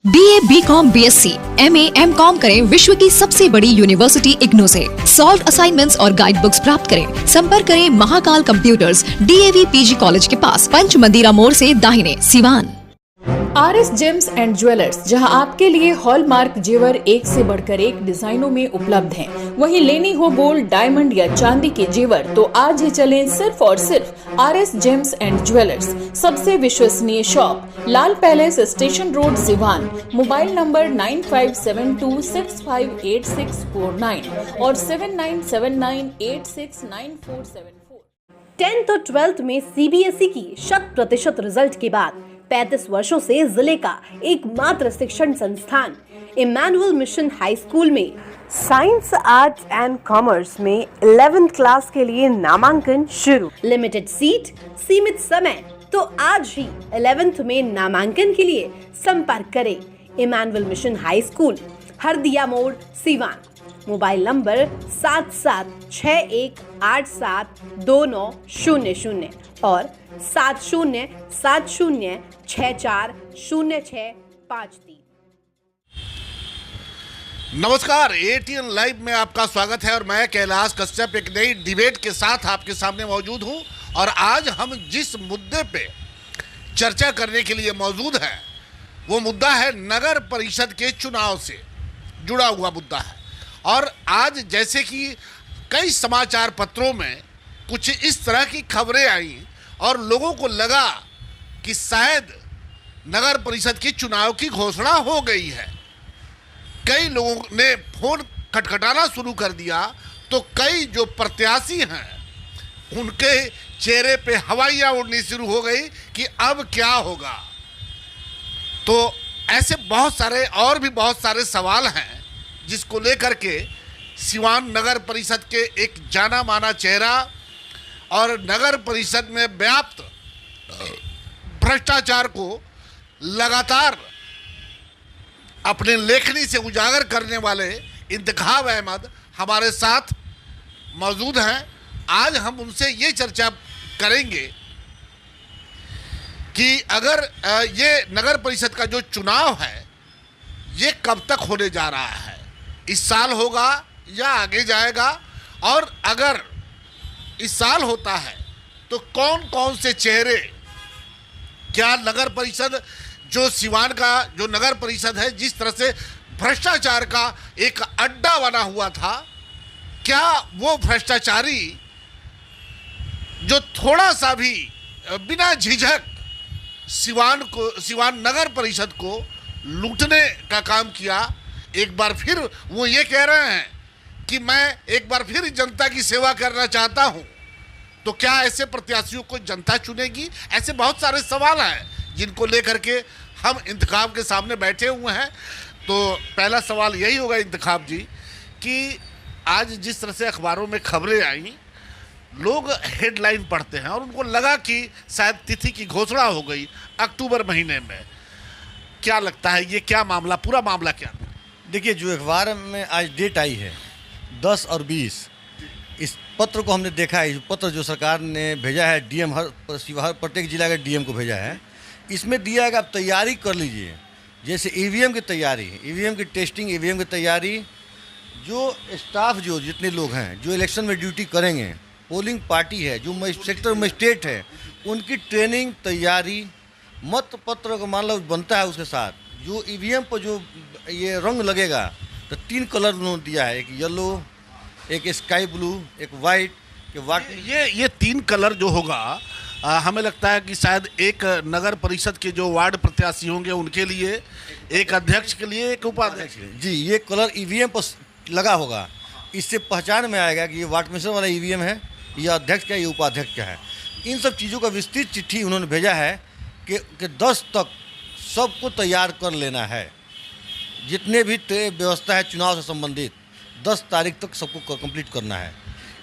BA, BCom, BSc, MA, MCom करें विश्व की सबसे बड़ी यूनिवर्सिटी इग्नू से। सॉल्व असाइनमेंट्स और गाइड बुक्स प्राप्त करें। संपर्क करें Mahakal computers, DAV PG college के पास, पंच मंदिरा मोड़ से दाहिने, Siwan. RS James and jewellers, जहां आपके लिए हॉलमार्क जेवर एक से बढ़कर एक डिजाइनों में उपलब्ध हैं। वहीं लेनी हो गोल्ड, डायमंड या चांदी के जेवर तो आज ही चलें सिर्फ और सिर्फ RS जेम्स एंड ज्वेलर्स। सबसे विश्वसनीय shop, Lal palace, station road, Siwan. Mobile number 9572658649 और 7979869474। 10th और 12th में CBSE की 100% रिजल्ट के बाद 35 वर्षों से जिले का एकमात्र शिक्षण संस्थान इमैनुअल मिशन हाई स्कूल में साइंस, आर्ट्स एंड कॉमर्स में 11th क्लास के लिए नामांकन शुरू। लिमिटेड सीट, सीमित समय, तो आज ही 11th में नामांकन के लिए संपर्क करें Emmanuel mission high school, Hardiya मोड़, सिवान। मोबाइल नंबर 7761872900 और 7070640653। नमस्कार, ATN लाइव में आपका स्वागत है और मैं कैलाश कश्यप एक नई डिबेट के साथ आपके सामने मौजूद हूं। और आज हम जिस मुद्दे पे चर्चा करने के लिए मौजूद हैं वो मुद्दा है नगर परिषद के चुनाव से जुड़ा हुआ मुद्दा है। और आज जैसे कि कई समाचार पत्रों में कुछ इस तरह की खबरें आई और लोगों को लगा कि शायद नगर परिषद की चुनाव की घोषणा हो गई है। कई लोगों ने फोन खटखटाना शुरू कर दिया तो कई जो प्रत्याशी हैं उनके चेहरे पे हवाइयाँ उड़नी शुरू हो गई कि अब क्या होगा। तो ऐसे बहुत सारे और भी बहुत सारे सवाल हैं जिसको लेकर के सिवान नगर परिषद के एक जाना माना चेहरा और नगर परिषद में व्याप्त भ्रष्टाचार को लगातार अपने लेखनी से उजागर करने वाले इंतखाब अहमद हमारे साथ मौजूद हैं। आज हम उनसे ये चर्चा करेंगे कि अगर ये नगर परिषद का जो चुनाव है ये कब तक होने जा रहा है, इस साल होगा या आगे जाएगा, और अगर इस साल होता है तो कौन कौन से चेहरे, क्या नगर परिषद जो सिवान का जो नगर परिषद है जिस तरह से भ्रष्टाचार का एक अड्डा बना हुआ था, क्या वो भ्रष्टाचारी जो थोड़ा सा भी बिना झिझक सिवान नगर परिषद को लूटने का काम किया, एक बार फिर वो ये कह रहे हैं कि मैं एक बार फिर जनता की सेवा करना चाहता हूं, तो क्या ऐसे प्रत्याशियों को जनता चुनेगी? ऐसे बहुत सारे सवाल हैं जिनको लेकर के हम इंतखाब के सामने बैठे हुए हैं। तो पहला सवाल यही होगा इंतखाब जी कि आज जिस तरह से अखबारों में खबरें आई, लोग हेडलाइन पढ़ते हैं और उनको लगा कि शायद तिथि की घोषणा हो गई अक्टूबर महीने में। क्या लगता है ये क्या मामला, पूरा मामला क्या? देखिए, जो अखबार में आज डेट आई है 10 और 20, इस पत्र को हमने देखा है। इस पत्र जो सरकार ने भेजा है DM हर प्रत्येक जिला के DM को भेजा है, इसमें दिया है कि आप तैयारी कर लीजिए। जैसे EVM की तैयारी, EVM की टेस्टिंग, EVM की तैयारी, जो स्टाफ जो जितने लोग हैं जो इलेक्शन में ड्यूटी करेंगे, पोलिंग पार्टी है, जो सेक्टर मजिस्ट्रेट है, उनकी ट्रेनिंग तैयारी, मत पत्र का मान लो बनता है, उसके साथ जो EVM पर जो ये रंग लगेगा तो 3 कलर उन्होंने दिया है, एक येलो, एक स्काई ब्लू, एक वाइट। ये 3 कलर जो होगा, हमें लगता है कि शायद एक नगर परिषद के जो वार्ड प्रत्याशी होंगे उनके लिए, एक अध्यक्ष के लिए, एक उपाध्यक्ष के लिए। जी, ये कलर EVM पर लगा होगा, इससे पहचान में आएगा कि ये वार्ड कमीशन वाला EVM है, या अध्यक्ष का, ये उपाध्यक्ष का है। इन सब चीज़ों का विस्तृत चिट्ठी उन्होंने भेजा है कि 10 तक सबको तैयार कर लेना है। जितने भी व्यवस्था है चुनाव से संबंधित 10 तारीख तक सबको कंप्लीट करना है।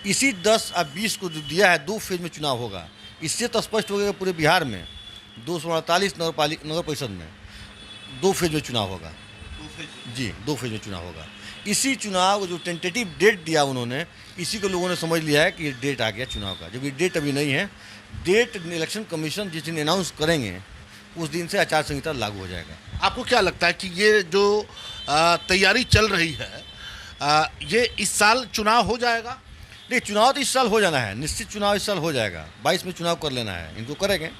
इसी 10 और 20 को जो दिया है 2 फेज में चुनाव होगा। इससे तो स्पष्ट हो गया पूरे बिहार में 248 नगर परिषद में 2 फेज में चुनाव होगा। 2 फेज में चुनाव होगा। इसी चुनाव जो टेंटेटिव डेट दिया उन्होंने, इसी को लोगों ने समझ लिया है कि ये डेट आ गया चुनाव का, जब ये डेट अभी नहीं है। डेट इलेक्शन कमीशन जिस दिन अनाउंस करेंगे उस दिन से आचार संहिता लागू हो जाएगा। आपको क्या लगता है कि ये जो तैयारी चल रही है ये इस साल चुनाव हो जाएगा? नहीं, चुनाव तो इस साल हो जाना है, निश्चित चुनाव इस साल हो जाएगा। 22 में चुनाव कर लेना है, इनको करेंगे,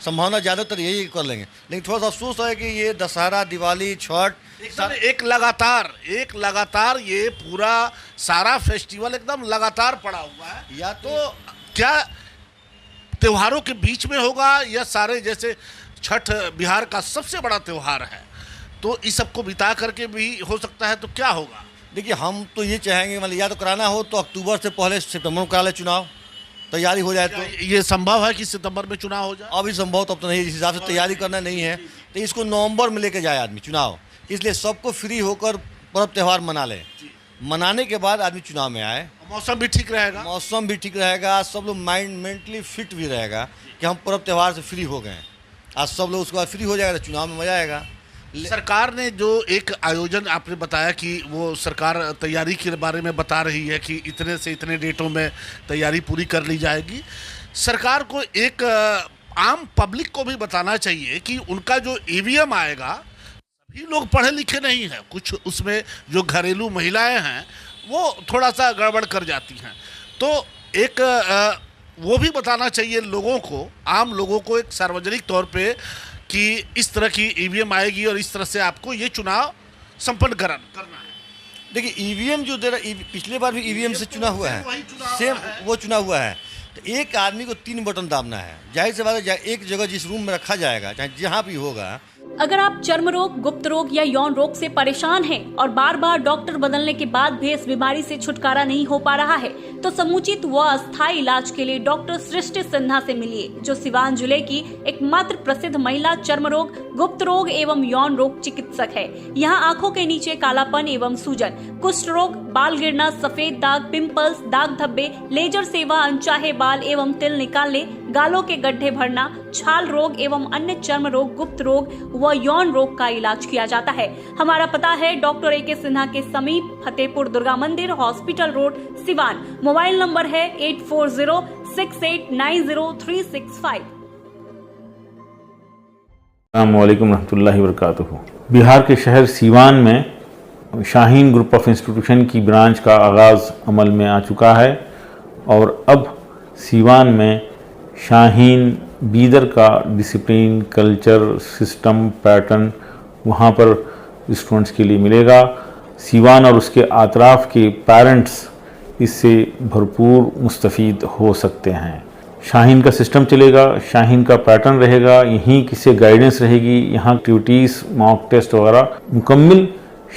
संभावना ज़्यादातर यही कर लेंगे। लेकिन थोड़ा सा अफसोस है कि ये दशहरा, दिवाली, छठ एक लगातार ये पूरा सारा फेस्टिवल एकदम लगातार पड़ा हुआ है। या तो क्या त्योहारों के बीच में होगा या सारे, जैसे छठ बिहार का सबसे बड़ा त्योहार है, तो इस सबको बिता करके भी हो सकता है, तो क्या होगा? देखिए, हम तो ये चाहेंगे, मतलब या तो कराना हो तो अक्टूबर से पहले सितंबर में करा ले चुनाव, तैयारी हो जाए। तो ये संभव है कि सितंबर में चुनाव हो जाए? अभी संभव तो अब तो नहीं, जिस हिसाब से तैयारी करना नहीं है, तो इसको नवंबर में लेके जाए आदमी चुनाव। इसलिए सबको फ्री होकर पर्व त्यौहार मना ले, मनाने के बाद आदमी चुनाव में आए। मौसम भी ठीक रहेगा, सब लोग माइंड मेंटली फिट भी रहेगा कि हम पर्व त्यौहार से फ्री हो गए। आज सब लोग उसके बाद फ्री हो जाएगा तो चुनाव में मजा आएगा। सरकार ने जो एक आयोजन आपने बताया कि वो सरकार तैयारी के बारे में बता रही है कि इतने से इतने डेटों में तैयारी पूरी कर ली जाएगी। सरकार को एक आम पब्लिक को भी बताना चाहिए कि उनका जो ईवीएम आएगा, सभी लोग पढ़े लिखे नहीं हैं, कुछ उसमें जो घरेलू महिलाएं हैं वो थोड़ा सा गड़बड़ कर जाती हैं, तो एक वो भी बताना चाहिए लोगों को, आम लोगों को, एक सार्वजनिक तौर पे कि इस तरह की ईवीएम आएगी और इस तरह से आपको ये चुनाव संपन्न करना है। देखिए, ईवीएम जो दे रहा, पिछले बार भी ईवीएम से चुनाव हुआ है, सेम वो चुनाव हुआ है। तो एक आदमी को 3 बटन दाबना है, जाहिर सी बात है, एक जगह जिस रूम में रखा जाएगा, चाहे जहाँ भी होगा। अगर आप चर्म रोग, गुप्त रोग या यौन रोग से परेशान हैं और बार बार डॉक्टर बदलने के बाद भी इस बीमारी से छुटकारा नहीं हो पा रहा है, तो समुचित व अस्थायी इलाज के लिए डॉक्टर सृष्टि सिन्हा से मिलिए, जो सिवान जिले की एकमात्र प्रसिद्ध महिला चर्म रोग, गुप्त रोग एवं यौन रोग चिकित्सक है। यहाँ आंखों के नीचे कालापन एवं सूजन, कुष्ठ रोग, बाल गिरना, सफेद दाग, पिंपल्स, दाग धब्बे, लेजर सेवा, अनचाहे बाल एवं तिल निकालने, गालों के गड्ढे भरना, छाल रोग एवं अन्य चर्म रोग, गुप्त रोग व यौन रोग का इलाज किया जाता है। हमारा पता है डॉक्टर ए.के. सिन्हा के समीप फतेहपुर दुर्गा मंदिर, hospital road, Siwan. Mobile number है 8406890365। अस्सलाम वालेकुम रहमतुल्लाहि व बरकातुहू। बिहार के शहर सीवान में शाहीन ग्रुप ऑफ इंस्टीट्यूशन की ब्रांच का आगाज़ अमल में आ चुका है और अब सीवान में शाहीन बीदर का डिसिप्लिन, कल्चर, सिस्टम, पैटर्न वहाँ पर स्टूडेंट्स के लिए मिलेगा। सीवान और उसके आतराफ़ के पेरेंट्स इससे भरपूर मुस्तफ़ीद हो सकते हैं। शाहीन का सिस्टम चलेगा, शाहीन का पैटर्न रहेगा, यहीं किसी गाइडेंस रहेगी, यहाँ एक्टिविटीज़, मॉक टेस्ट वगैरह मुकम्मल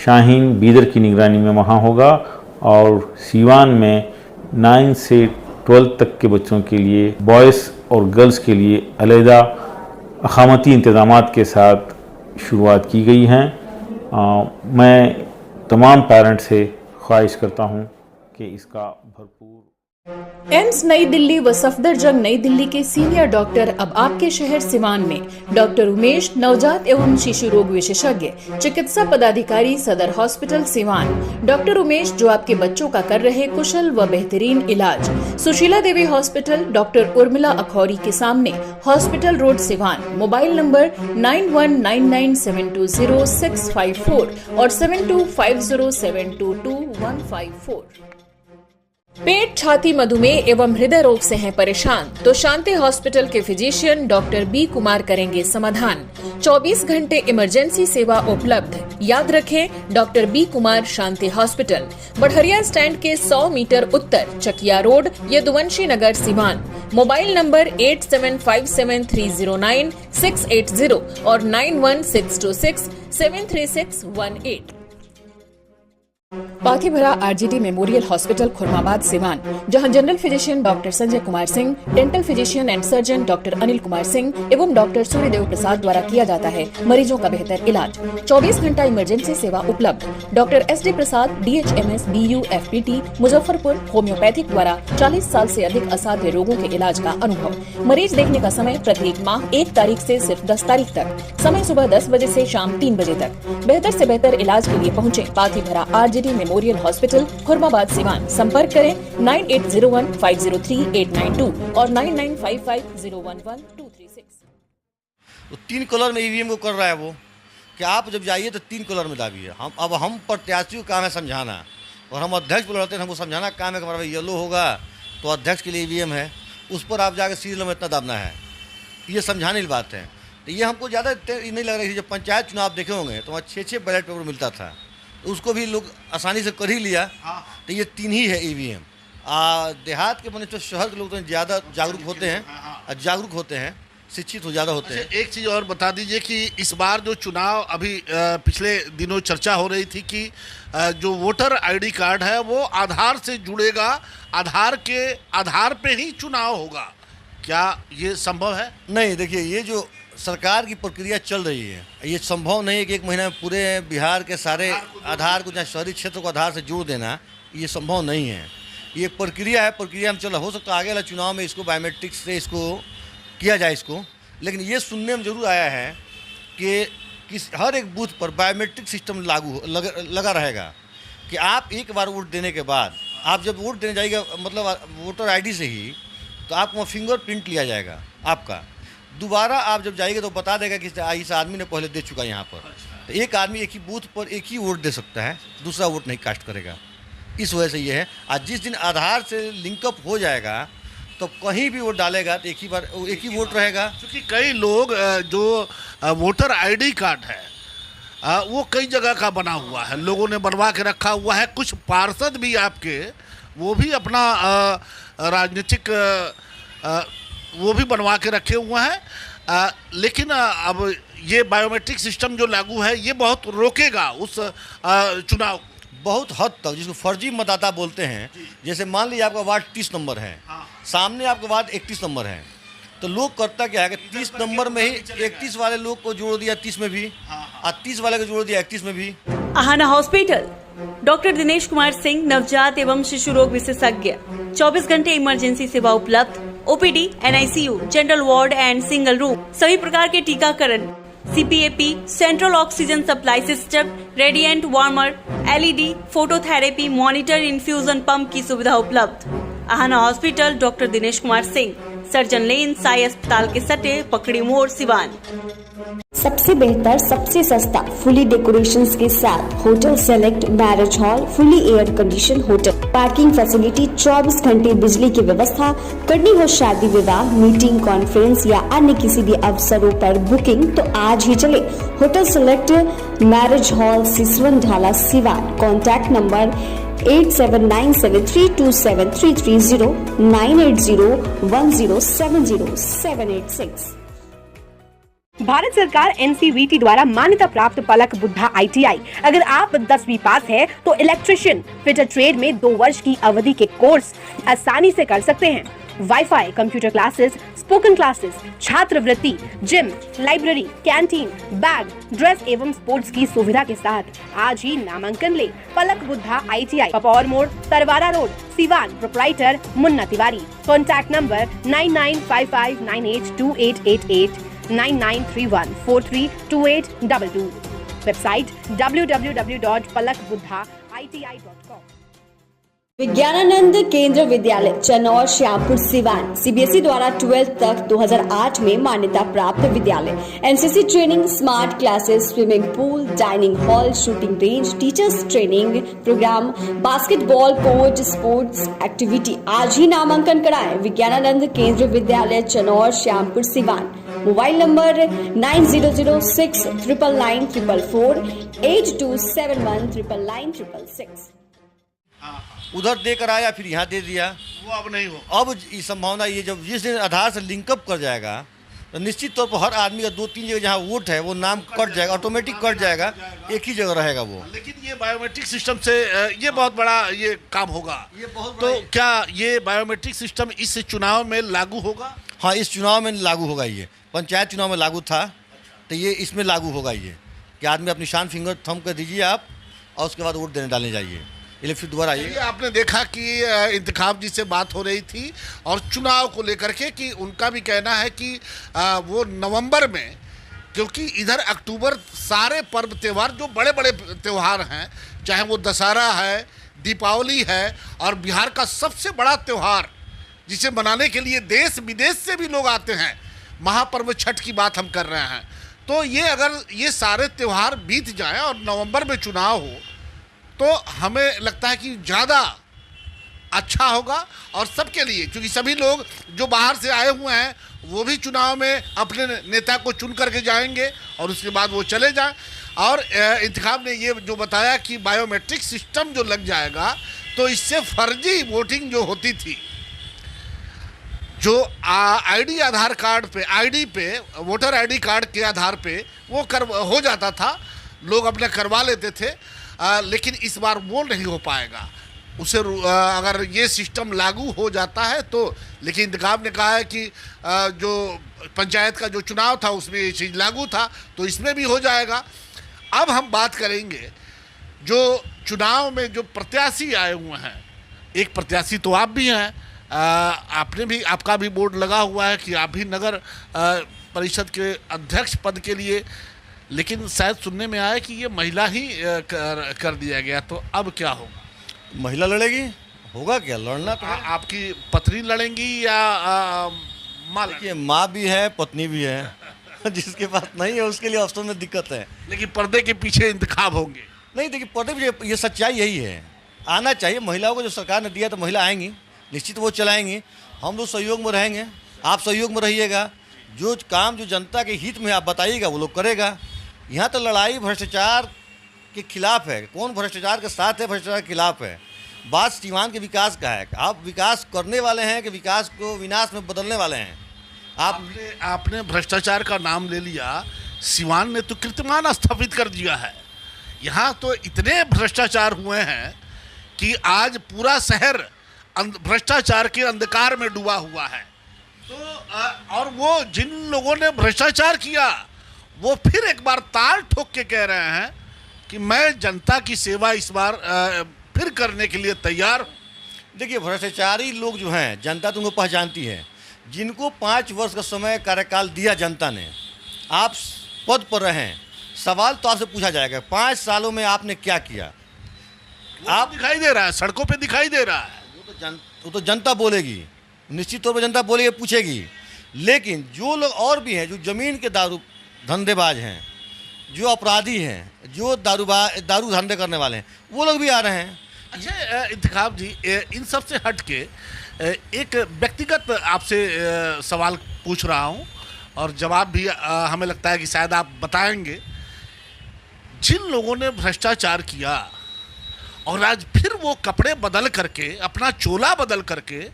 शाहीन बीदर की निगरानी में वहाँ होगा। और सीवान में 9 से 12 तक के बच्चों के लिए, बॉयज़ और गर्ल्स के लिए अलहदा अखामती इंतज़ामात के साथ शुरुआत की गई हैं। मैं तमाम पेरेंट्स से ख्वाहिश करता हूँ कि इसका भरपूर। एम्स नई दिल्ली व सफदरजंग नई दिल्ली के सीनियर डॉक्टर अब आपके शहर सिवान में। डॉक्टर उमेश, नवजात एवं शिशु रोग विशेषज्ञ, चिकित्सा पदाधिकारी, सदर हॉस्पिटल सिवान। डॉक्टर उमेश जो आपके बच्चों का कर रहे कुशल व बेहतरीन इलाज। सुशीला देवी हॉस्पिटल, डॉक्टर उर्मिला अखौरी के सामने, hospital road Siwan. Mobile number 9199720654 और 7250722154। पेट, छाती, मधुमेह एवं हृदय रोग से हैं परेशान तो शांति हॉस्पिटल के फिजिशियन डॉक्टर बी कुमार करेंगे समाधान। 24 घंटे इमरजेंसी सेवा उपलब्ध। याद रखें, doctor B Kumar, Shanti hospital, Barharia stand के 100 मीटर उत्तर, Chakia road, Yaduvanshi Nagar, Siwan. Mobile number 8757309680 और 9162673618। Pathibhara RGD memorial hospital, Khurmabad, Siwan, जहां general physician doctor Sanjay Kumar Singh, dental physician and surgeon doctor Anil Kumar Singh एवं डॉक्टर सूर्यदेव प्रसाद द्वारा किया जाता है मरीजों का बेहतर इलाज। 24 घंटा इमरजेंसी सेवा उपलब्ध। Doctor S D. Prasad, DHMS, BU, FPT, Muzaffarpur, homeopathic द्वारा 40 साल से अधिक असाध्य रोगों के इलाज का अनुभव। मरीज देखने का समय प्रत्येक माह 1 तारीख से सिर्फ 10 तारीख तक। समय सुबह 10 बजे से शाम 3 बजे तक। बेहतर से बेहतर इलाज के लिए पहुँचे Pathibhara RGD memorial hospital, Khurmabad, Siwan. संपर्क करें 9801503892 और 9955011236। तो 3 कलर में ईवीएम को कर रहा है वो, कि आप जब जाइए तो 3 कलर में दाबिए। हम प्रत्याशियों का काम है समझाना, और हम अध्यक्ष पर लड़ते हैं, हमको समझाना काम है कि हमारा भाई येलो होगा तो अध्यक्ष के लिए ईवीएम है, उस पर आप जाकर सीरियल में इतना दाबना है, ये समझाने की बात है। तो ये हमको ज़्यादा नहीं लग रही थी। जब पंचायत चुनाव देखे होंगे तो वहाँ 6-6 बैलेट पेपर मिलता था, तो उसको भी लोग आसानी से कर ही लिया। तो ये 3 ही है ईवीएम। देहात के बने शहर के लोग तो ज़्यादा जागरूक होते हैं, शिक्षित हो ज़्यादा होते हैं। एक चीज़ और बता दीजिए कि इस बार जो चुनाव अभी पिछले दिनों चर्चा हो रही थी कि जो वोटर आईडी कार्ड है वो आधार से जुड़ेगा, आधार के आधार पे ही चुनाव होगा, क्या ये संभव है? नहीं, देखिए ये जो सरकार की प्रक्रिया चल रही है, ये संभव नहीं है कि 1 महीना में पूरे बिहार के सारे आधार को, जहाँ शहरी क्षेत्र को आधार से जोड़ देना, ये संभव नहीं है। ये प्रक्रिया है, प्रक्रिया में चल रहा। हो सकता है आगे वाला चुनाव में इसको बायोमेट्रिक से इसको किया जाए इसको, लेकिन ये सुनने में जरूर आया है कि हर एक बूथ पर बायोमेट्रिक सिस्टम लगा रहेगा, कि आप एक बार वोट देने के बाद, आप जब वोट देने जाइएगा मतलब वोटर आईडी से ही, तो आपको वहाँ फिंगरप्रिंट लिया जाएगा आपका। दोबारा आप जब जाइएगा तो बता देगा कि इस आदमी ने पहले दे चुका है यहाँ पर। तो एक आदमी एक ही बूथ पर एक ही वोट दे सकता है, दूसरा वोट नहीं कास्ट करेगा। इस वजह से ये है। आज जिस दिन आधार से लिंकअप हो जाएगा तो कहीं भी वोट डालेगा तो एक ही वोट रहेगा। क्योंकि कई लोग जो वोटर आईडी कार्ड है वो कई जगह का बना हुआ है, लोगों ने बनवा के रखा हुआ है। कुछ पार्षद भी आपके वो भी अपना राजनीतिक वो भी बनवा के रखे हुए हैं, लेकिन अब ये बायोमेट्रिक सिस्टम जो लागू है ये बहुत रोकेगा उस चुनाव बहुत हद तक, जिसको फर्जी मतदाता बोलते हैं। जैसे मान लीजिए आपका वार्ड 30 नंबर है, सामने आपका वार्ड 31 नंबर है, तो लोग करता क्या है कि 30 नंबर में ही 31 वाले लोग को जोड़ दिया 30 में भी, और 30 वाले को जोड़ दिया 31 में भी। आहाना हॉस्पिटल, डॉक्टर दिनेश कुमार सिंह, नवजात एवं शिशु रोग विशेषज्ञ, 24 घंटे इमरजेंसी सेवा उपलब्ध, OPD, NICU, general ward and single room, सभी प्रकार के टीकाकरण, CPAP, central oxygen supply system, radiant warmer, LED, phototherapy, monitor, infusion pump की सुविधा उपलब्ध। Aahana hospital, doctor Dinesh Kumar Singh, surgeon lane, Sai अस्पताल के सटे, पकड़ी मोड़, सिवान। सबसे बेहतर, सबसे सस्ता, फुली डेकोरेशंस के साथ hotel select, marriage hall, fully air condition hotel, parking facility, 24 घंटे बिजली की व्यवस्था। करनी हो शादी विवाह, मीटिंग, कॉन्फ्रेंस या अन्य किसी भी अवसरों पर बुकिंग तो आज ही चले। Hotel select, marriage hall, Siswan ढाला, सिवान। Contact number 8797327330, 9801070786। भारत सरकार NCVT द्वारा मान्यता प्राप्त पलक बुद्धा ITI। अगर आप 10वीं पास है तो इलेक्ट्रिशियन फिटर ट्रेड में 2 वर्ष की अवधि के कोर्स आसानी से कर सकते हैं। WiFi, computer classes, spoken classes, छात्रवृत्ति, gym, library, canteen, bag, dress एवं स्पोर्ट्स की सुविधा के साथ आज ही नामांकन ले। पलक बुद्धा ITI, पपौर मोड़, Tarwara road, Siwan. Proprietor Munna Tiwari. Contact number 9955982888, 9931432822। Website www.palakbuddhaiti.com। Vigyananand Kendra Vidyalaya Chanaur, Shyampur, Siwan. CBSE द्वारा 12th तक 2008 में मान्यता प्राप्त विद्यालय। NCC training, smart classes, swimming pool, dining hall, shooting range, teachers training program, basketball court, sports activity. आज ही नामांकन कराएं। विज्ञानानंद केंद्र विद्यालय चनौर, श्यामपुर, सिवान। Mobile number 9006999444, 8271999666। उधर देकर आया फिर यहाँ दे दिया, वो अब नहीं हो। अब ये संभावना, ये जब जिस दिन आधार से लिंकअप कर जाएगा तो निश्चित तौर पर हर आदमी का 2-3 जगह जहाँ वोट है वो नाम कट जाएगा, ऑटोमेटिक कट जाएगा, एक ही जगह रहेगा वो। लेकिन ये बायोमेट्रिक सिस्टम से ये बहुत बड़ा ये काम होगा। तो क्या ये बायोमेट्रिक सिस्टम इस चुनाव में लागू होगा? हाँ, इस चुनाव में लागू होगा। ये पंचायत चुनाव में लागू था, तो ये इसमें लागू होगा ये कि आदमी अपनी निशान फिंगर थंब कर दीजिए आप, और उसके बाद वोट देने डालने जाइए। ये फिर दोबारा आइए। आपने देखा कि इंतखाब जी से बात हो रही थी और चुनाव को लेकर के कि उनका भी कहना है कि वो नवंबर में, क्योंकि इधर अक्टूबर सारे पर्व त्यौहार जो बड़े बड़े त्यौहार हैं, चाहे वो दशहरा है, दीपावली है, और बिहार का सबसे बड़ा त्यौहार जिसे मनाने के लिए देश विदेश से भी लोग आते हैं, महापर्व छठ की बात हम कर रहे हैं, तो ये अगर ये सारे त्यौहार बीत जाएं और नवंबर में चुनाव हो तो हमें लगता है कि ज़्यादा अच्छा होगा और सबके लिए, क्योंकि सभी लोग जो बाहर से आए हुए हैं वो भी चुनाव में अपने नेता को चुन करके जाएंगे और उसके बाद वो चले जाएं। और इंतखाब ने ये जो बताया कि बायोमेट्रिक सिस्टम जो लग जाएगा तो इससे फर्जी वोटिंग जो होती थी, जो आईडी आधार कार्ड पे आईडी पे वोटर आईडी कार्ड के आधार पे वो हो जाता था, लोग अपने करवा लेते थे, लेकिन इस बार वो नहीं हो पाएगा। उसे अगर ये सिस्टम लागू हो जाता है तो, लेकिन इंतखाब ने कहा है कि जो पंचायत का जो चुनाव था उसमें ये चीज़ लागू था तो इसमें भी हो जाएगा। अब हम बात करेंगे जो चुनाव में जो प्रत्याशी आए हुए हैं, एक प्रत्याशी तो आप भी हैं, आपका भी बोर्ड लगा हुआ है कि आप भी नगर परिषद के अध्यक्ष पद के लिए, लेकिन शायद सुनने में आया कि ये महिला ही कर दिया गया, तो अब क्या होगा? महिला लड़ेगी, होगा क्या, लड़ना तो है। आपकी पत्नी लड़ेंगी या माँ? देखिए, माँ भी है पत्नी भी है जिसके पास नहीं है उसके लिए अफसर में दिक्कत है। लेकिन पर्दे के पीछे इंतखाब होंगे। नहीं, देखिए पर्दे पे ये सच्चाई यही है, आना चाहिए महिलाओं को, जो सरकार ने दिया तो महिला आएंगी, निश्चित वो चलाएंगी, हम लोग सहयोग में रहेंगे, आप सहयोग में रहिएगा, जो काम जो जनता के हित में आप बताइएगा वो लोग करेगा। यहाँ तो लड़ाई भ्रष्टाचार के खिलाफ है, कौन भ्रष्टाचार के साथ है, भ्रष्टाचार के खिलाफ है। बात सीवान के विकास का है, आप विकास करने वाले हैं कि विकास को विनाश में बदलने वाले हैं। आपने भ्रष्टाचार का नाम ले लिया, सीवान ने तो कीर्तिमान स्थापित कर दिया है। यहाँ तो इतने भ्रष्टाचार हुए हैं कि आज पूरा शहर भ्रष्टाचार के अंधकार में डूबा हुआ है। तो और वो जिन लोगों ने भ्रष्टाचार किया वो फिर एक बार ताल ठोक के कह रहे हैं कि मैं जनता की सेवा इस बार फिर करने के लिए तैयार हूं। देखिए, भ्रष्टाचारी लोग जो हैं जनता तो उनको पहचानती है, जिनको 5 वर्ष का समय कार्यकाल दिया जनता ने, आप पद पर रहें, सवाल तो आपसे पूछा जाएगा 5 सालों में आपने क्या किया। आप दिखाई दे रहा है, सड़कों पे दिखाई दे रहा है, वो तो जनता बोलेगी, निश्चित तौर पर जनता बोलेगी, पूछेगी। लेकिन जो लोग और भी हैं, जो ज़मीन के दारू धंधेबाज हैं, जो अपराधी हैं, जो दारू धंधे करने वाले हैं, वो लोग भी आ रहे हैं। अच्छा इंतखाब जी, इन सब से हट के एक व्यक्तिगत आपसे सवाल पूछ रहा हूँ और जवाब भी हमें लगता है कि शायद आप बताएंगे। जिन लोगों ने भ्रष्टाचार किया और आज फिर वो कपड़े बदल करके, अपना चोला बदल करके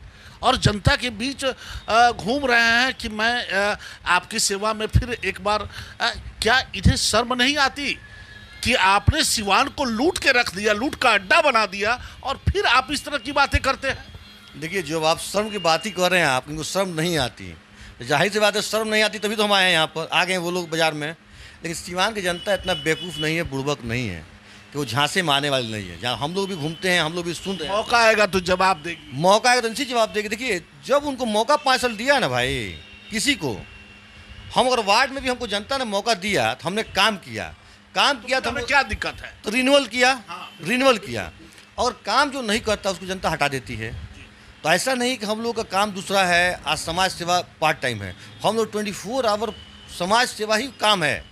और जनता के बीच घूम रहे हैं कि मैं आपकी सेवा में फिर एक बार, क्या इन्हें शर्म नहीं आती कि आपने सिवान को लूट के रख दिया, लूट का अड्डा बना दिया और फिर आप इस तरह की बातें करते हैं? देखिए, जब आप शर्म की बात ही कर रहे हैं, आप इनको शर्म नहीं आती, जाहिर सी बात है शर्म नहीं आती, तभी तो हम आए हैं यहाँ पर, आ गए वो लोग बाजार में। लेकिन सिवान की जनता इतना बेवकूफ़ नहीं है, बुड़बक नहीं है कि वो झांसे में आने वाली नहीं है। जहाँ हम लोग भी घूमते हैं, हम लोग भी सुनते हैं, मौका आएगा तो जवाब देगी, मौका आएगा तो निश्चित जवाब देगी। देखिए, जब उनको मौका 5 साल दिया ना भाई, किसी को, हम अगर वार्ड में भी हमको जनता ने मौका दिया तो हमने काम किया तो हमें क्या दिक्कत है? तो रिन्यूअल किया, और काम जो नहीं करता उसको जनता हटा देती है। तो ऐसा नहीं कि हम लोग का काम दूसरा है, आज समाज सेवा पार्ट टाइम है, हम लोग 24 आवर समाज सेवा ही काम है,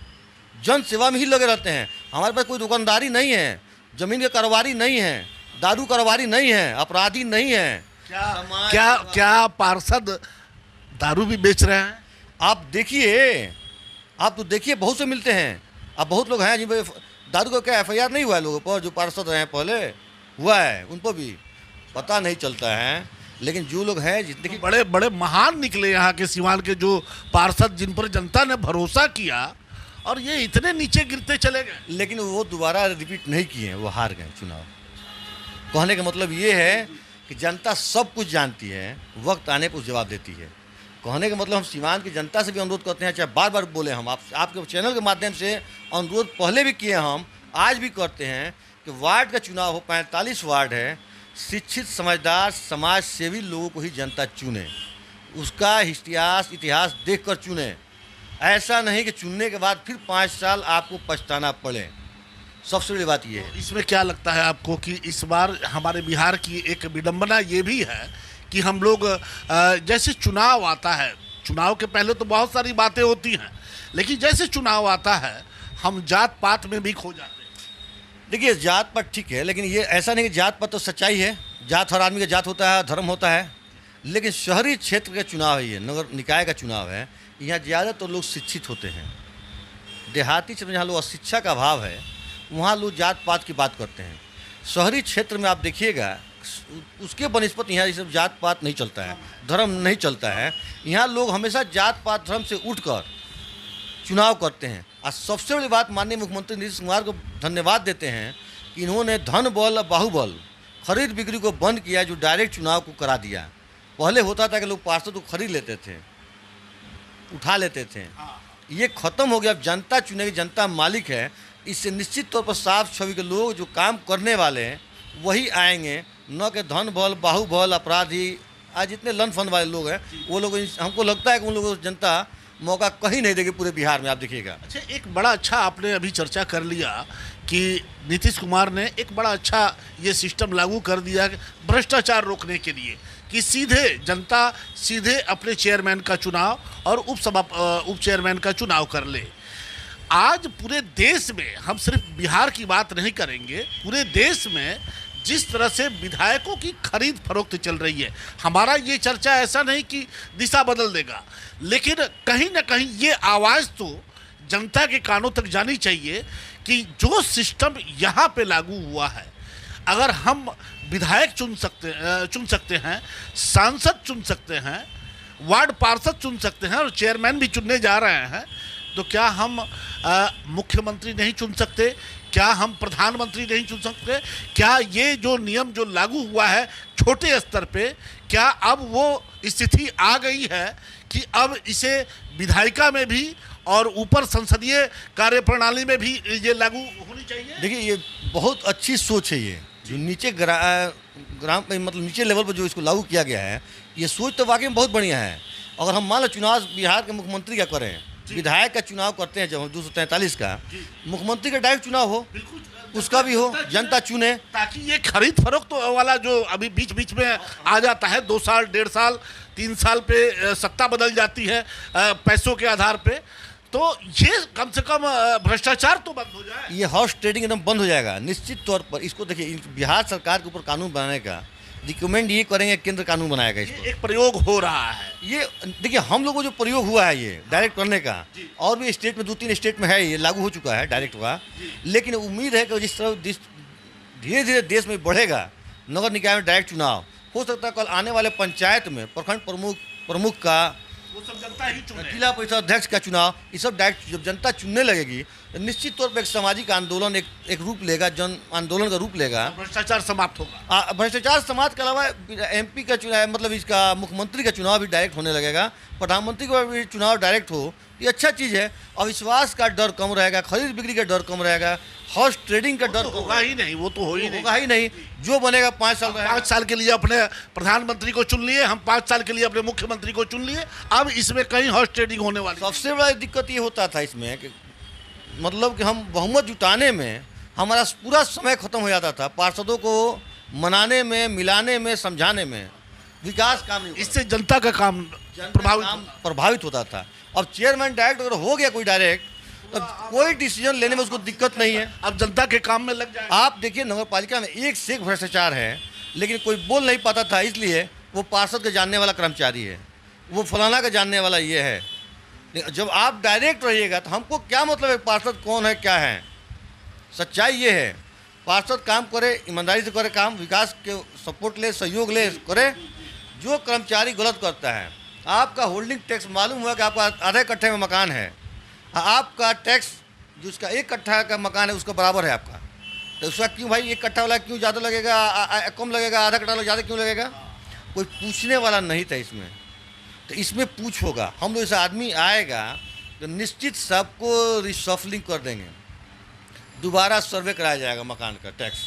जन सेवा में ही लगे रहते हैं। हमारे पास कोई दुकानदारी नहीं है, ज़मीन के कारोबारी नहीं है, दारू कारोबारी नहीं है, अपराधी नहीं है। क्या पार्षद दारू भी बेच रहे हैं? आप तो देखिए बहुत से मिलते हैं। अब बहुत लोग हैं जिन पर दारू का क्या FIR नहीं हुआ है लोगों पर, जो पार्षद रहे हैं पहले, हुआ है, उन पर भी पता नहीं चलता है। लेकिन जो लोग हैं, जितने बड़े बड़े महान निकले यहाँ के सिवान के जो पार्षद, जिन पर जनता ने भरोसा किया और ये इतने नीचे गिरते चले गए। लेकिन वो दोबारा रिपीट नहीं किए, वो हार गए चुनाव। कहने का मतलब ये है कि जनता सब कुछ जानती है, वक्त आने पर जवाब देती है। कहने का मतलब हम सीवान की जनता से भी अनुरोध करते हैं, चाहे बार बार बोले हम, आपके चैनल के माध्यम से अनुरोध पहले भी किए, हम आज भी करते हैं कि वार्ड का चुनाव हो, 45 वार्ड है, शिक्षित समझदार समाज सेवी लोगों को ही जनता चुने, उसका इतिहास देखकर चुने। ऐसा नहीं कि चुनने के बाद फिर 5 साल आपको पछताना पड़े। सबसे बड़ी बात ये है। इसमें क्या लगता है आपको कि इस बार हमारे बिहार की एक विडंबना ये भी है कि हम लोग जैसे चुनाव आता है, चुनाव के पहले तो बहुत सारी बातें होती हैं, लेकिन जैसे चुनाव आता है हम जात पात में भी खो जाते हैं। देखिए जात पात ठीक है, लेकिन ये ऐसा नहीं कि जात पात तो सच्चाई है, जात हर आदमी का जात होता है, धर्म होता है, लेकिन शहरी क्षेत्र का चुनाव है, ये नगर निकाय का चुनाव है, यहाँ ज़्यादातर लोग शिक्षित होते हैं। देहाती क्षेत्र में जहाँ लोग अशिक्षा का अभाव है वहाँ लोग जात पात की बात करते हैं। शहरी क्षेत्र में आप देखिएगा उसके बनस्पत यहाँ ये सब जात पात नहीं चलता है, धर्म नहीं चलता है। यहाँ लोग हमेशा जात पात धर्म से उठकर चुनाव करते हैं। और सबसे बड़ी बात माननीय मुख्यमंत्री नीतीश कुमार को धन्यवाद देते हैं कि इन्होंने धन बल और बाहुबल खरीद बिक्री को बंद किया, जो डायरेक्ट चुनाव को करा दिया। पहले होता था कि लोग पार्षद को खरीद लेते थे, उठा लेते थे, ये खत्म हो गया। अब जनता चुनेगी, जनता मालिक है। इससे निश्चित तौर पर साफ छवि के लोग जो काम करने वाले हैं वही आएंगे, न कि धन बल बाहुबल अपराधी आज जितने लन फंड वाले लोग हैं वो लोग। हमको लगता है कि उन लोगों को जनता मौका कहीं नहीं देगी पूरे बिहार में। आप देखिएगा। अच्छा, एक बड़ा अच्छा आपने अभी चर्चा कर लिया कि नीतीश कुमार ने एक बड़ा अच्छा ये सिस्टम लागू कर दिया भ्रष्टाचार रोकने के लिए कि सीधे जनता सीधे अपने चेयरमैन का चुनाव और उप चेयरमैन का चुनाव कर ले। आज पूरे देश में, हम सिर्फ बिहार की बात नहीं करेंगे, पूरे देश में जिस तरह से विधायकों की खरीद फरोख्त चल रही है, हमारा ये चर्चा ऐसा नहीं कि दिशा बदल देगा, लेकिन कहीं ना कहीं ये आवाज़ तो जनता के कानों तक जानी चाहिए कि जो सिस्टम यहाँ पे लागू हुआ है, अगर हम विधायक चुन सकते हैं, सांसद चुन सकते हैं, वार्ड पार्षद चुन सकते हैं और चेयरमैन भी चुनने जा रहे हैं, तो क्या हम मुख्यमंत्री नहीं चुन सकते? क्या हम प्रधानमंत्री नहीं चुन सकते? क्या ये जो नियम जो लागू हुआ है छोटे स्तर पे, क्या अब वो स्थिति आ गई है कि अब इसे विधायिका में भी और ऊपर संसदीय कार्यप्रणाली में भी ये लागू होनी चाहिए? देखिए ये बहुत अच्छी सोच है। ये जो नीचे ग्राम मतलब नीचे लेवल पर जो इसको लागू किया गया है, ये सोच तो वाकई में बहुत बढ़िया है। अगर हम मान लो चुनाव बिहार के मुख्यमंत्री का करें, विधायक का चुनाव करते हैं जब 243 का, मुख्यमंत्री का डायरेक्ट चुनाव हो, उसका भी हो, जनता चुने, ताकि ये खरीद फरोख्त वाला जो अभी बीच बीच में आ जाता है, 2 साल 1.5 साल 3 साल पे सत्ता बदल जाती है पैसों के आधार पे, तो ये कम से कम भ्रष्टाचार तो बंद हो जाए। ये हॉर्स ट्रेडिंग एकदम बंद हो जाएगा निश्चित तौर पर। इसको देखिए, बिहार सरकार के ऊपर कानून बनाने का रिकमेंड ये करेंगे, केंद्र कानून बनाएगा इसको। एक प्रयोग हो रहा है ये देखिए, हम लोगों को जो प्रयोग हुआ है ये डायरेक्ट करने का, और भी स्टेट में 2-3 स्टेट में है, ये लागू हो चुका है डायरेक्ट हुआ। लेकिन उम्मीद है कि जिस तरह धीरे धीरे देश में बढ़ेगा नगर निकाय में डायरेक्ट चुनाव, हो सकता है कल आने वाले पंचायत में प्रखंड प्रमुख का, वो सब जनता ही चुने, जिला परिषद अध्यक्ष का चुनाव, ये सब डायरेक्ट जब जनता चुनने लगेगी तो निश्चित तौर पर एक सामाजिक आंदोलन एक रूप लेगा, जन आंदोलन का रूप लेगा, भ्रष्टाचार समाप्त होगा। भ्रष्टाचार समाप्त के अलावा MP का चुनाव, मतलब इसका मुख्यमंत्री का चुनाव भी डायरेक्ट होने लगेगा, प्रधानमंत्री का भी चुनाव डायरेक्ट हो, ये अच्छा चीज़ है। अविश्वास का डर कम रहेगा, खरीद बिक्री का डर कम रहेगा, हॉर्स ट्रेडिंग का डर होगा ही नहीं, वो तो होगा ही नहीं। जो बनेगा 5 साल, 5 साल के लिए अपने प्रधानमंत्री को चुन लिए, हम 5 साल के लिए अपने मुख्यमंत्री को चुन लिए, अब इसमें कहीं हॉर्स ट्रेडिंग होने वाली। सबसे बड़ा दिक्कत ये होता था इसमें कि मतलब कि हम बहुमत जुटाने में हमारा पूरा समय खत्म हो जाता था, पार्षदों को मनाने में, मिलाने में, समझाने में, विकास काम नहीं, इससे जनता का काम प्रभावित होता था। अब चेयरमैन डायरेक्ट अगर हो गया कोई डायरेक्ट, तो कोई डिसीजन लेने में उसको दिक्कत नहीं है, अब जनता के काम में लग जाए। आप देखिए नगर पालिका में एक से एक भ्रष्टाचार है, लेकिन कोई बोल नहीं पाता था, इसलिए वो पार्षद का जानने वाला कर्मचारी है, वो फलाना का जानने वाला ये है। जब आप डायरेक्ट रहिएगा तो हमको क्या मतलब है पार्षद कौन है क्या है? सच्चाई ये है, पार्षद काम करे, ईमानदारी से करे काम, विकास के सपोर्ट ले, सहयोग ले, करे। जो कर्मचारी गलत करता है, आपका होल्डिंग टैक्स मालूम हुआ कि आपका आधे कट्ठे में मकान है, आपका टैक्स जो उसका 1 कट्ठा का मकान है उसका बराबर है आपका, तो उसका क्यों भाई 1 कट्ठा वाला क्यों ज़्यादा लगेगा, कम लगेगा, आधा कट्ठा वाला ज़्यादा क्यों लगेगा? कोई पूछने वाला नहीं था इसमें। तो इसमें पूछ होगा, हम लोग ऐसा आदमी आएगा तो निश्चित सबको रिशफलिंग कर देंगे, दोबारा सर्वे कराया जाएगा मकान का टैक्स,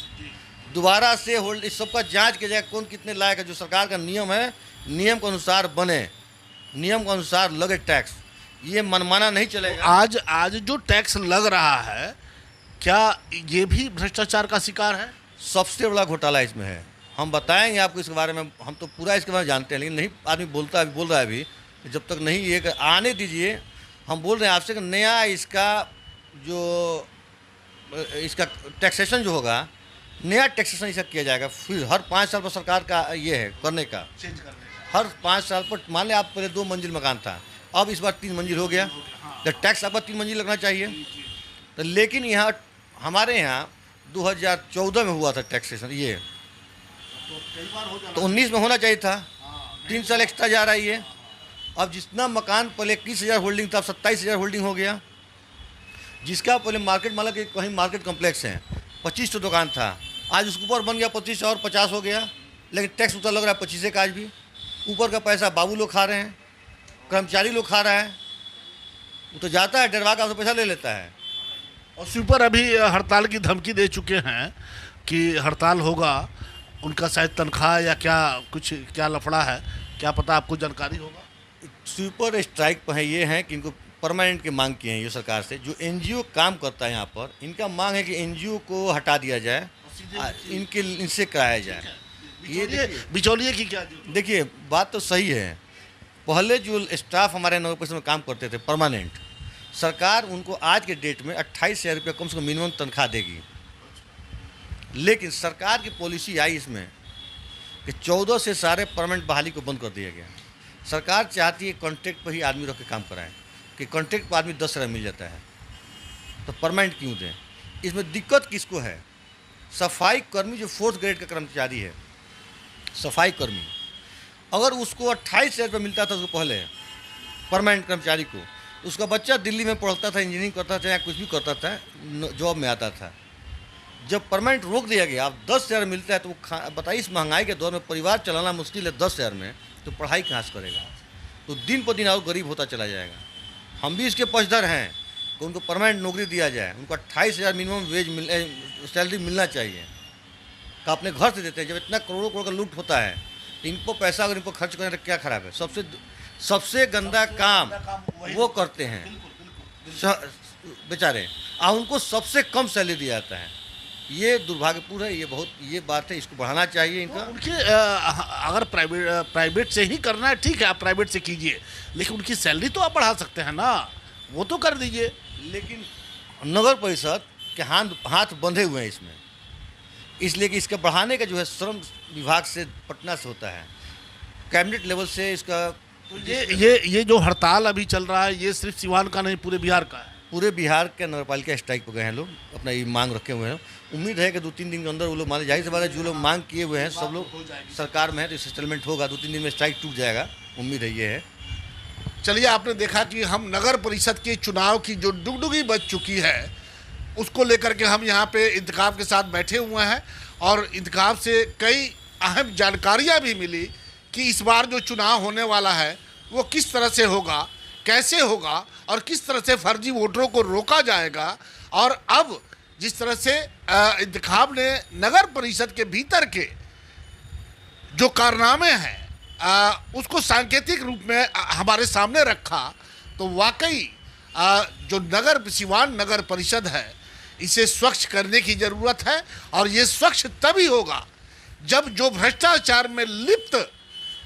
दोबारा से होल्ड, इस सबका जांच किया जाएगा कौन कितने लायक है। जो सरकार का नियम है, नियम के अनुसार बने, नियम के अनुसार लगे टैक्स, ये मनमाना नहीं चलेगा। आज जो टैक्स लग रहा है, क्या ये भी भ्रष्टाचार का शिकार है? सबसे बड़ा घोटाला इसमें है, हम बताएंगे आपको इसके बारे में, हम तो पूरा इसके बारे में जानते हैं, लेकिन नहीं आदमी बोल रहा है अभी, जब तक नहीं ये आने दीजिए हम बोल रहे हैं आपसे कि नया इसका टैक्सेशन जो होगा, नया टैक्सेशन इसका किया जाएगा। फिर हर 5 साल पर सरकार का ये है करने का, हर 5 साल पर। मान लें आप पहले 2 मंजिल मकान था, अब इस बार 3 मंजिल हो गया, तो टैक्स आपका 3 मंजिल लगना चाहिए। तो लेकिन यहाँ हमारे यहाँ 2014 में हुआ था टैक्सेशन ये, तो 19 में होना चाहिए था, 3 साल एक्स्ट्रा जा रहा है ये। अब जितना मकान पहले 21,000 होल्डिंग था, अब 27,000 होल्डिंग हो गया। जिसका पहले मार्केट, मान लो कि कहीं मार्केट कम्प्लेक्स है, 25 तो दुकान था, आज उसके ऊपर बन गया 25 और 50 हो गया, लेकिन टैक्स उतना लग रहा है 25 का। आज भी ऊपर का पैसा बाबू लोग खा रहे हैं, कर्मचारी लोग खा रहा है। वो तो जाता है डरवा का, उससे पैसा ले लेता है। और स्वीपर अभी हड़ताल की धमकी दे चुके हैं कि हड़ताल होगा, उनका शायद तनख्वाह या क्या लफड़ा है, क्या पता, आपको जानकारी होगा? स्वीपर स्ट्राइक पर है, ये हैं कि इनको परमानेंट की मांग की है ये सरकार से। जो एनजीओ काम करता है यहाँ पर, इनका मांग है कि एनजीओ को हटा दिया जाए, इनसे कराया जाए। ये बिचौलिए की क्या? देखिए बात तो सही है। पहले जो स्टाफ हमारे नगर परिषद में काम करते थे परमानेंट, सरकार उनको आज के डेट में 28,000 रुपये कम से कम मिनिमम तनख्वाह देगी। लेकिन सरकार की पॉलिसी आई इसमें कि 14 से सारे परमानेंट बहाली को बंद कर दिया गया। सरकार चाहती है कॉन्ट्रैक्ट पर ही आदमी रख के काम कराएं, कि कॉन्ट्रैक्ट पर आदमी 10,000 मिल जाता है, तो परमानेंट क्यों दें? इसमें दिक्कत किसको है? सफाई कर्मी जो 4th ग्रेड का कर्मचारी है, सफाई कर्मी, अगर उसको 28,000 रुपये मिलता था उसको पहले परमानेंट कर्मचारी को, उसका बच्चा दिल्ली में पढ़ता था, इंजीनियरिंग करता था या कुछ भी करता था, जॉब में आता था। जब परमानेंट रोक दिया गया, अब 10,000 मिलता है, तो वो बताइए इस महंगाई के दौर में परिवार चलाना मुश्किल है 10,000 में, तो पढ़ाई कहाँ से करेगा? तो दिन पर दिन और गरीब होता चला जाएगा। हम भी इसके पक्षधर हैं कि उनको परमानेंट नौकरी दिया जाए, उनको 28,000 मिनिमम सैलरी मिलना चाहिए, कि अपने घर से देते हैं। जब इतना करोड़ों करोड़ का लूट होता है, तो इनको पैसा अगर इनको खर्च करें तो क्या खराब है? सबसे गंदा काम वो करते हैं बेचारे, और उनको सबसे कम सैलरी दिया जाता है। ये दुर्भाग्यपूर्ण है, ये बात है, इसको बढ़ाना चाहिए इनका। उनके अगर प्राइवेट से ही करना है, ठीक है, आप प्राइवेट से कीजिए, लेकिन उनकी सैलरी तो आप बढ़ा सकते हैं ना, वो तो कर दीजिए। लेकिन नगर परिषद के हाथ बंधे हुए हैं इसमें, इसलिए कि इसका बढ़ाने का जो है श्रम विभाग से, पटना से होता है, कैबिनेट लेवल से इसका। तो ये जो हड़ताल अभी चल रहा है, ये सिर्फ सिवान का नहीं, पूरे बिहार का है। पूरे बिहार के नगरपालिका स्ट्राइक पर गए हैं लोग, अपना ये मांग रखे हुए हैं। उम्मीद है कि 2-3 दिन के अंदर वो लोग, मान जाहिर सी बात है, जो लोग मांग किए हुए हैं सब लोग सरकार में है, तो इससे सेटलमेंट होगा, 2-3 दिन में स्ट्राइक टूट जाएगा, उम्मीद है ये है। चलिए, आपने देखा कि हम नगर परिषद के चुनाव की जो डुगडुगी बच चुकी है, उसको लेकर के हम यहाँ पे इंतखाब के साथ बैठे हुए हैं, और इंतखाब से कई अहम जानकारियाँ भी मिली कि इस बार जो चुनाव होने वाला है वो किस तरह से होगा, कैसे होगा, और किस तरह से फर्जी वोटरों को रोका जाएगा। और अब जिस तरह से इंतखाब ने नगर परिषद के भीतर के जो कारनामे हैं उसको सांकेतिक रूप में हमारे सामने रखा, तो वाकई जो सिवान नगर परिषद है, इसे स्वच्छ करने की ज़रूरत है। और ये स्वच्छ तभी होगा जब जो भ्रष्टाचार में लिप्त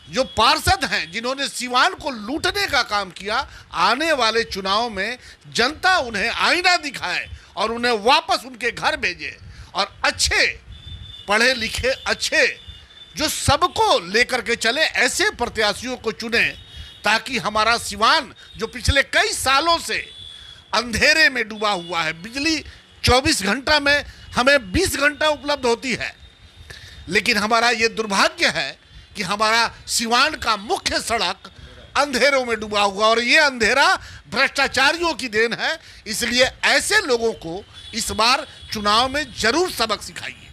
जो पार्षद हैं, जिन्होंने सिवान को लूटने का काम किया, आने वाले चुनाव में जनता उन्हें आईना दिखाए और उन्हें वापस उनके घर भेजे, और अच्छे पढ़े लिखे, अच्छे जो सबको लेकर के चले, ऐसे प्रत्याशियों को चुने, ताकि हमारा सिवान जो पिछले कई सालों से अंधेरे में डूबा हुआ है, बिजली 24 घंटा में हमें 20 घंटा उपलब्ध होती है, लेकिन हमारा ये दुर्भाग्य है कि हमारा सिवान का मुख्य सड़क अंधेरों में डूबा हुआ, और ये अंधेरा भ्रष्टाचारियों की देन है। इसलिए ऐसे लोगों को इस बार चुनाव में जरूर सबक सिखाइए।